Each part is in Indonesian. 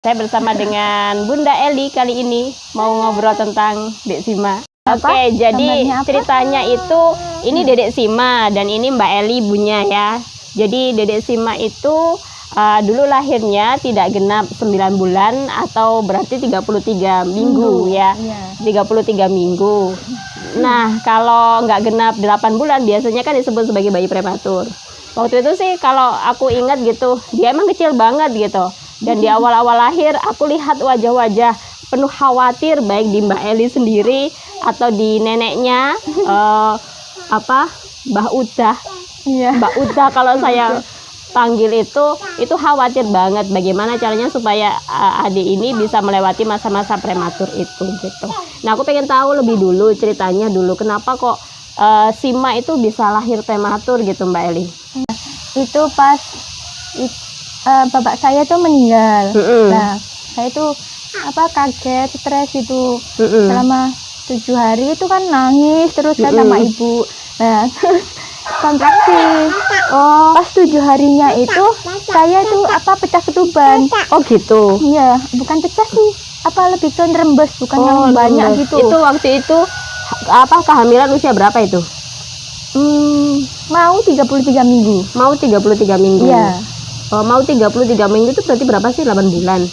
Saya bersama dengan Bunda Eli kali ini mau ngobrol tentang Dek Sima. Oke, jadi ceritanya itu ini Dedek Sima dan ini Mbak Eli ibunya ya. Jadi Dedek Sima itu dulu lahirnya tidak genap 9 bulan atau berarti 33 minggu ya. 33 minggu. Nah, kalau nggak genap 8 bulan biasanya kan disebut sebagai bayi prematur. Waktu itu sih kalau aku ingat gitu, dia emang kecil banget gitu. Dan di awal-awal lahir aku lihat wajah-wajah penuh khawatir baik di Mbak Eli sendiri atau di neneknya Mbah Udah. Mbak Udah kalau saya panggil itu khawatir banget bagaimana caranya supaya adik ini bisa melewati masa-masa prematur itu gitu. Nah, aku pengen tahu lebih dulu ceritanya dulu kenapa kok Sima itu bisa lahir prematur gitu Mbak Eli. Itu pas bapak saya tuh meninggal. Nah, saya tuh kaget, stres itu. Selama 7 hari itu kan nangis terus kan sama ibu. Nah, terus kontraksi. Pas 7 harinya itu saya tuh pecah ketuban. Oh gitu. Iya, bukan pecah sih. Lebih ke ngerembes, bukan yang banyak gitu. Itu waktu itu kehamilan usia berapa itu? Mau 33 minggu. Mau 33 minggu. Iya. Mau 33 minggu itu berarti berapa sih? 8 bulan.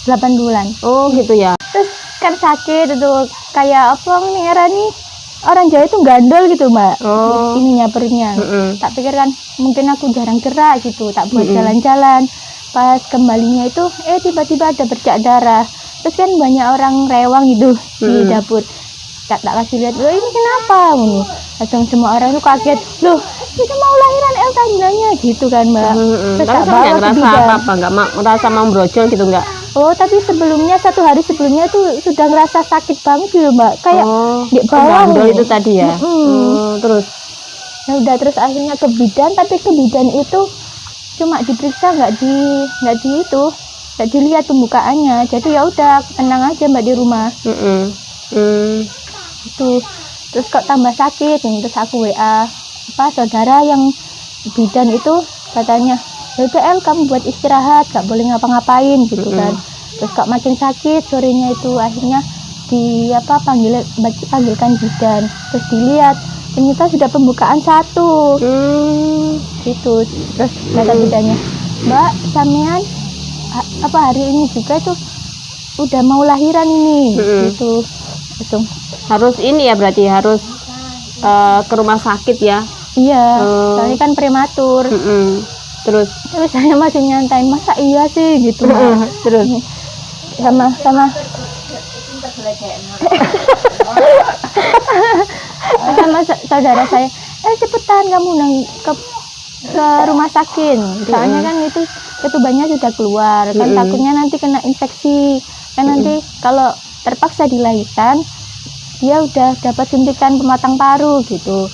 8 bulan. Oh gitu ya. Terus kan sakit itu kayak nih orang Jawa itu gandol gitu Mbak. Ininya perutnya. Tak pikir kan mungkin aku jarang gerak gitu, tak buat jalan-jalan. Pas kembalinya itu tiba-tiba ada bercak darah. Terus kan banyak orang rewang gitu di dapur. Tak kasih lihat, loh ini kenapa? Langsung semua orang itu kaget, loh itu mau lahiran Elsa bilangnya gitu kan Mbak. Terus tapi nggak ngerasa apa-apa, nggak merasa mau brojol gitu nggak? Oh tapi sebelumnya 1 hari sebelumnya tuh sudah ngerasa sakit banget gitu Mbak, kayak di bawah itu tadi ya. Terus ya udah, terus akhirnya ke bidan, tapi ke bidan itu cuma diperiksa, nggak dilihat pembukaannya. Jadi ya udah tenang aja Mbak di rumah. Itu terus kok tambah sakit, terus aku WA saudara yang bidan itu, katanya El kamu buat istirahat, gak boleh ngapa-ngapain gitu kan. Terus kok makin sakit sorenya itu, akhirnya panggilkan bidan, terus dilihat ternyata sudah pembukaan 1 gitu. Terus kata bidannya, Mbak sampean hari ini juga tuh udah mau lahiran ini gitu. Langsung harus ini ya, berarti harus ke rumah sakit ya. Iya, soalnya kan prematur. Terus saya masih nyantai, masa iya sih gitu. Terus sama sama saudara saya, cepetan kamu ke rumah sakit. Soalnya kan itu ketubannya sudah keluar, kan takutnya nanti kena infeksi. Kan nanti kalau terpaksa dilahirkan, dia udah dapat suntikan pematang paru gitu.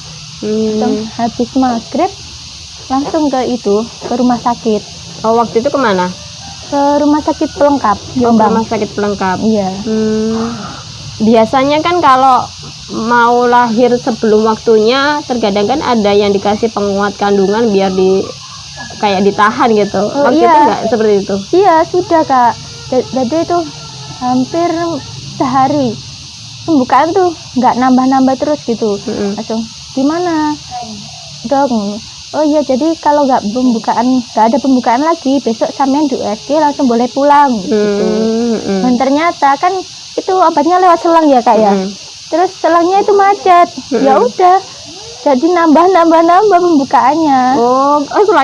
Habis maghrib langsung ke rumah sakit. Waktu itu kemana? Ke rumah sakit pelengkap. Rumah sakit pelengkap. Iya. Biasanya kan kalau mau lahir sebelum waktunya, terkadang kan ada yang dikasih penguat kandungan biar kayak ditahan gitu. Waktu itu nggak seperti itu? Iya sudah Kak. Jadi itu hampir sehari pembukaan tuh nggak nambah-nambah terus gitu. Langsung gimana dok? Oh iya, jadi kalau nggak ada pembukaan lagi, besok sampean di USG langsung boleh pulang gitu. Dan ternyata kan itu obatnya lewat selang ya Kak ya. Terus selangnya itu macet. Ya udah, jadi nambah pembukaannya.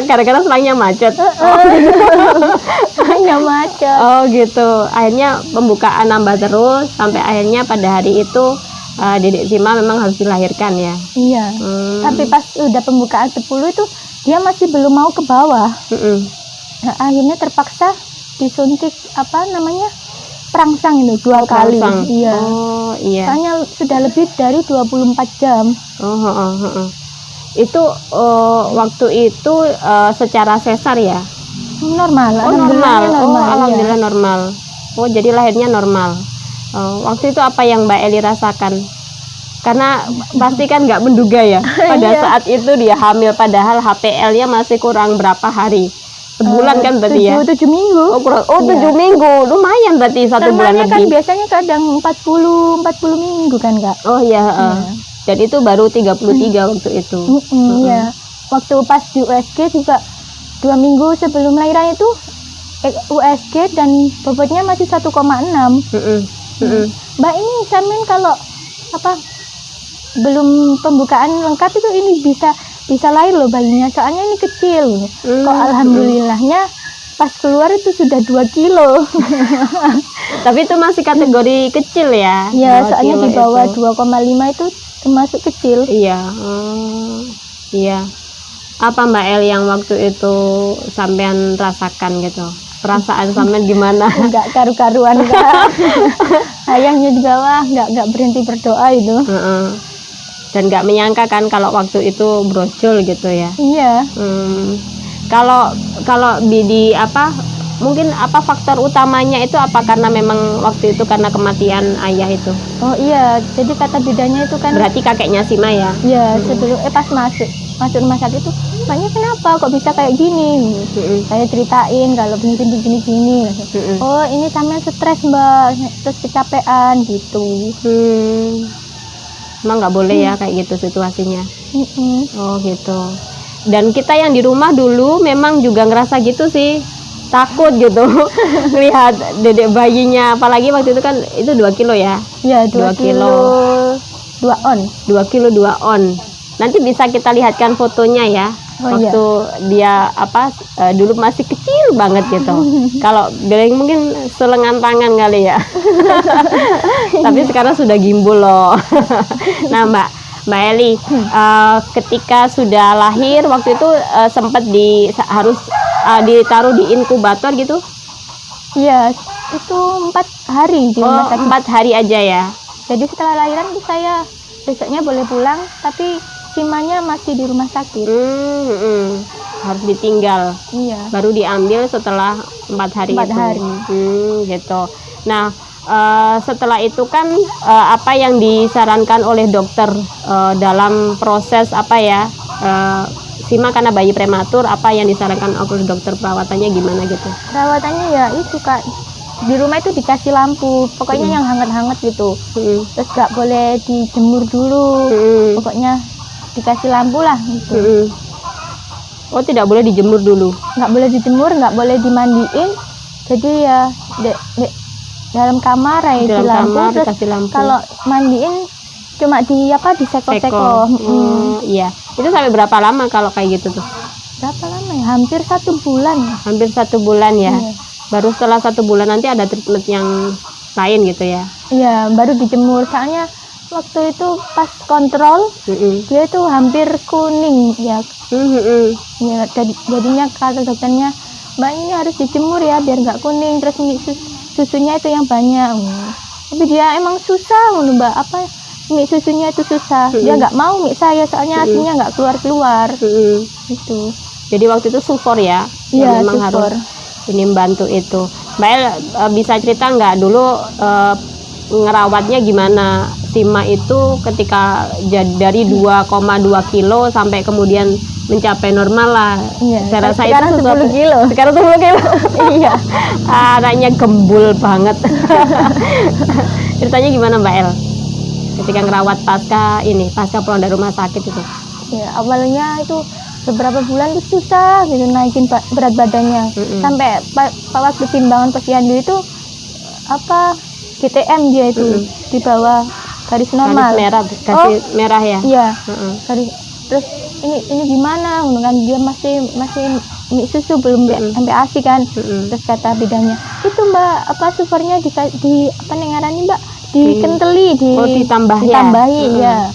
Gara-gara selangnya macet. Selangnya macet. Oh gitu. Akhirnya pembukaan nambah terus sampai akhirnya pada hari itu Dedek Sima memang harus dilahirkan ya. Iya. Tapi pas udah pembukaan 10 itu dia masih belum mau ke bawah. Nah, akhirnya terpaksa disuntik perangsang itu 2 kali. Iya. Oh iya. Soalnya sudah lebih dari 24 jam. Itu waktu itu secara sesar ya? Normal. Normal. Alhamdulillah iya. Normal. Jadi lahirnya normal. Waktu itu apa yang Mbak Eli rasakan? Karena pasti kan nggak menduga ya pada saat itu dia hamil, padahal HPL-nya masih kurang berapa hari. Sebulan kan berarti ya? 7 minggu. Oh 7 minggu, lumayan berarti 1 bulan Normalnya kan lebih. biasanya kadang 40 minggu kan Kak. Oh iya, dan itu baru 33 waktu itu. Iya. Waktu pas di USG juga 2 minggu sebelum lahiran itu USG dan bobotnya masih 1,6. Mbak ini sampean kalau apa belum pembukaan lengkap itu ini bisa lahir loh bayinya, soalnya ini kecil. Kok alhamdulillahnya pas keluar itu sudah 2 kilo. Tapi itu masih kategori kecil ya? Ya, soalnya di bawah 2,5 itu termasuk kecil. Iya. Iya. Apa Mbak El yang waktu itu sampean rasakan gitu? Perasaan sampean gimana? Enggak karu-karuan Kak. Ayahnya di bawah enggak berhenti berdoa itu. Dan nggak menyangka kan kalau waktu itu brojol gitu ya? Iya. Kalau di apa? Mungkin apa faktor utamanya itu apa, karena memang waktu itu karena kematian ayah itu? Oh iya, jadi kata bidannya itu kan. Berarti kakeknya Sima ya? Iya, sebelum pas masuk rumah sakit itu, mbaknya kenapa kok bisa kayak gini? Saya ceritain kalau begini. Oh ini sampean stres Mbak, terus kecapean gitu. Emang nggak boleh ya kayak gitu situasinya? Oh gitu. Dan kita yang di rumah dulu memang juga ngerasa gitu sih, takut gitu lihat dedek bayinya, apalagi waktu itu kan itu 2 kilo ya? Iya, 2 kilo 2 on. 2 kilo 2 on. Nanti bisa kita lihatkan fotonya ya. Waktu dia dulu masih kecil banget gitu. Kalau bilang mungkin selengan tangan kali ya. Tapi sekarang sudah gimbul loh. Nah Mbak Eli, ketika sudah lahir waktu itu sempat harus ditaruh di inkubator gitu? Iya, itu 4 hari di rumah sakit. 4 hari aja ya. Jadi setelah lahiran itu saya besoknya boleh pulang, tapi Simanya masih di rumah sakit. Harus ditinggal. Iya. Baru diambil setelah 4 hari 4 itu. hari. Gitu. Nah, setelah itu kan apa yang disarankan oleh dokter dalam proses Sima karena bayi prematur, apa yang disarankan oleh dokter, perawatannya gimana gitu? Perawatannya ya itu Kak, di rumah itu dikasih lampu, pokoknya yang hangat-hangat gitu. Terus gak boleh dijemur dulu, pokoknya dikasih lampu lah gitu. Oh tidak boleh dijemur dulu? Nggak boleh dijemur, nggak boleh dimandiin, jadi ya dalam kamar ya di lampu. Terus kalau mandiin cuma diseko-seko. Iya. Itu sampai berapa lama kalau kayak gitu tuh? Berapa lama ya? Hampir 1 bulan. Hampir 1 bulan ya. Iya. Baru setelah 1 bulan nanti ada treatment yang lain gitu ya? Iya, baru dijemur. Soalnya waktu itu pas kontrol dia itu hampir kuning ya. Ya jadinya kata dokternya, Mbak ini harus dijemur ya biar nggak kuning, terus susunya itu yang banyak. Tapi dia emang susah Mbak, mie susunya itu susah. Dia nggak mau mie saya, soalnya asinya nggak keluar itu. Jadi waktu itu sufor ya? Iya, memang sufor. Harus ini membantu itu. Mbak El bisa cerita nggak dulu ngerawatnya gimana Sima itu ketika dari 2,2 kilo sampai kemudian mencapai normal lah. Iya, saya rasa sekarang itu 10 kilo. Sekarang 10 kilo. Iya. Anaknya gembul banget. Ceritanya gimana Mbak El? Ketika ngerawat pasca pulang dari rumah sakit itu. Ya, awalnya itu beberapa bulan itu susah gitu naikin berat badannya. Sampai waktu timbangan posyandu itu GTM dia itu di bawah garis normal. Garis merah ya. Iya. Terus ini gimana? Kan dia masih mie susu belum sampai ASI kan. Terus kata bidannya, "Itu Mbak, sufornya di ngarani Mbak, dikenteli ditambahi ya."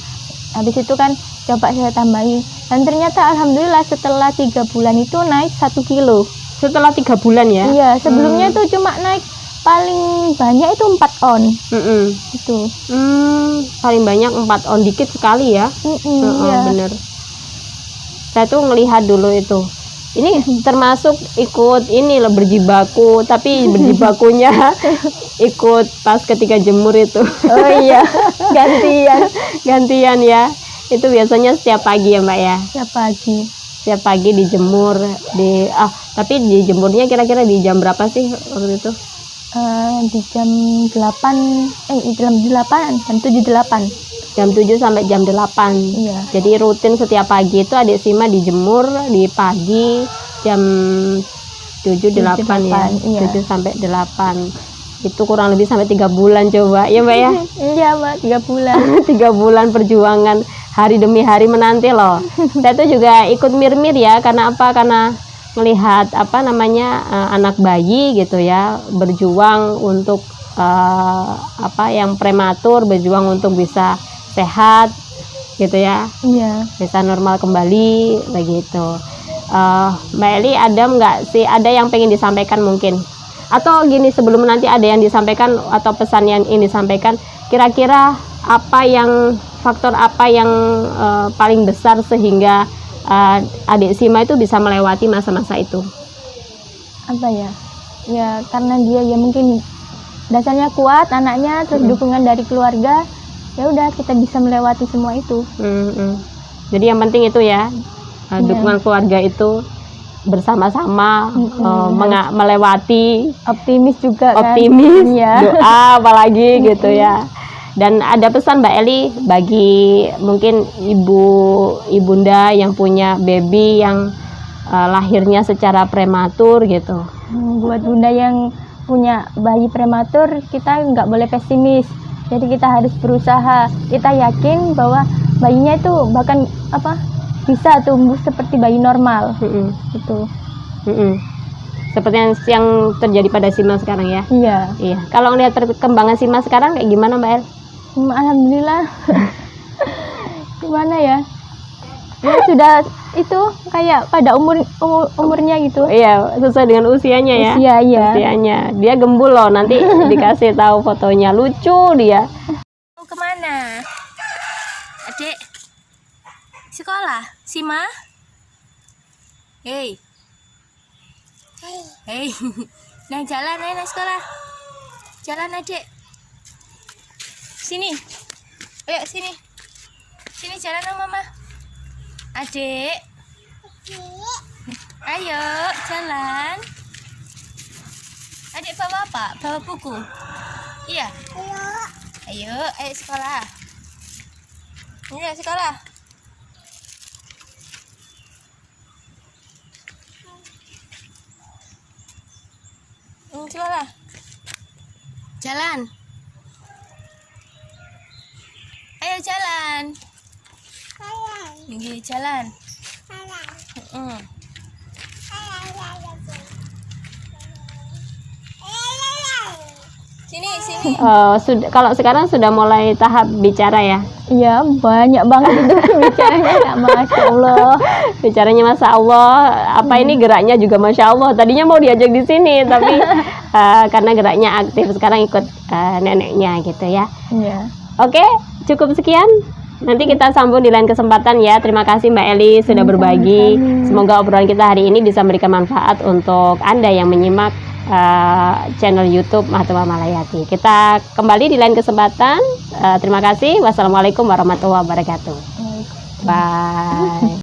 Habis itu kan coba saya tambahin. Dan ternyata alhamdulillah setelah 3 bulan itu naik 1 kilo. Setelah 3 bulan ya? Iya, sebelumnya itu cuma naik paling banyak itu 4 on. Itu. Paling banyak 4 on, dikit sekali ya. Iya. Bener. Saya tuh ngelihat dulu itu. Ini termasuk ikut berjibaku, tapi berjibakunya ikut pas ketika jemur itu. Oh iya, gantian ya. Itu biasanya setiap pagi ya Mbak ya? Setiap pagi. Setiap pagi dijemur tapi dijemurnya kira-kira di jam berapa sih waktu itu? Di jam 8 jam 7 8. Jam 7 sampai jam 8. Iya. Jadi rutin setiap pagi itu adik Sima dijemur di pagi jam 7 8 ya. Iya. 7 sampai 8. Itu kurang lebih sampai 3 bulan coba. Ya, Mbak ya? Iya, Mbak, 3 bulan. 3 bulan perjuangan hari demi hari menanti loh. Saya tuh juga ikut mir-mir ya, karena apa? Karena melihat anak bayi gitu ya, berjuang untuk yang prematur, berjuang untuk bisa sehat gitu ya, Iya. bisa normal kembali begitu. Mbak Eli, ada yang pengen disampaikan mungkin, atau gini, sebelum nanti ada yang disampaikan atau pesan yang ingin disampaikan, kira-kira faktor apa yang paling besar sehingga adik Sima itu bisa melewati masa-masa itu? Apa ya? Ya karena dia ya mungkin dasarnya kuat anaknya, terus dukungan dari keluarga, ya udah kita bisa melewati semua itu. Jadi yang penting itu ya, dukungan keluarga itu bersama-sama melewati, optimis juga optimis, kan? Ya. Doa apalagi gitu ya. Dan ada pesan Mbak Eli bagi mungkin ibunda yang punya baby yang lahirnya secara prematur gitu. Buat bunda yang punya bayi prematur, kita nggak boleh pesimis. Jadi kita harus berusaha. Kita yakin bahwa bayinya itu bahkan bisa tumbuh seperti bayi normal. Gitu. Seperti yang terjadi pada Sima sekarang ya. Iya. Kalau ngelihat perkembangan Sima sekarang kayak gimana Mbak El? Alhamdulillah. Gimana ya? Dia sudah itu kayak pada umurnya gitu. Iya, sesuai dengan usianya ya. Usianya. Dia gembul loh, nanti dikasih tahu fotonya, lucu dia. Mau kemana? Adik? Sekolah? Sima? Hei. Nah, jalan ayo nah sekolah. Jalan adik. Sini. Ayo sini. Sini jalan sama mama. Adik. Ayo jalan. Adik bawa apa? Bawa buku? Iya. Ayo sekolah. Ayo sekolah. Sekolah. Jalan. Ayo jalan. Iya jalan. Sini. Kalau sekarang sudah mulai tahap bicara ya? Iya, banyak banget itu bicaranya, Masya Allah. Bicaranya Masya Allah. Ini geraknya juga Masya Allah. Tadinya mau diajak di sini, tapi karena geraknya aktif, sekarang ikut neneknya gitu ya. Iya. Oke, cukup sekian. Nanti kita sambung di lain kesempatan ya. Terima kasih Mbak Eli sudah berbagi. Semoga obrolan kita hari ini bisa memberikan manfaat untuk Anda yang menyimak channel YouTube Mahatma Malayati. Kita kembali di lain kesempatan. Terima kasih. Wassalamualaikum warahmatullahi wabarakatuh. Bye.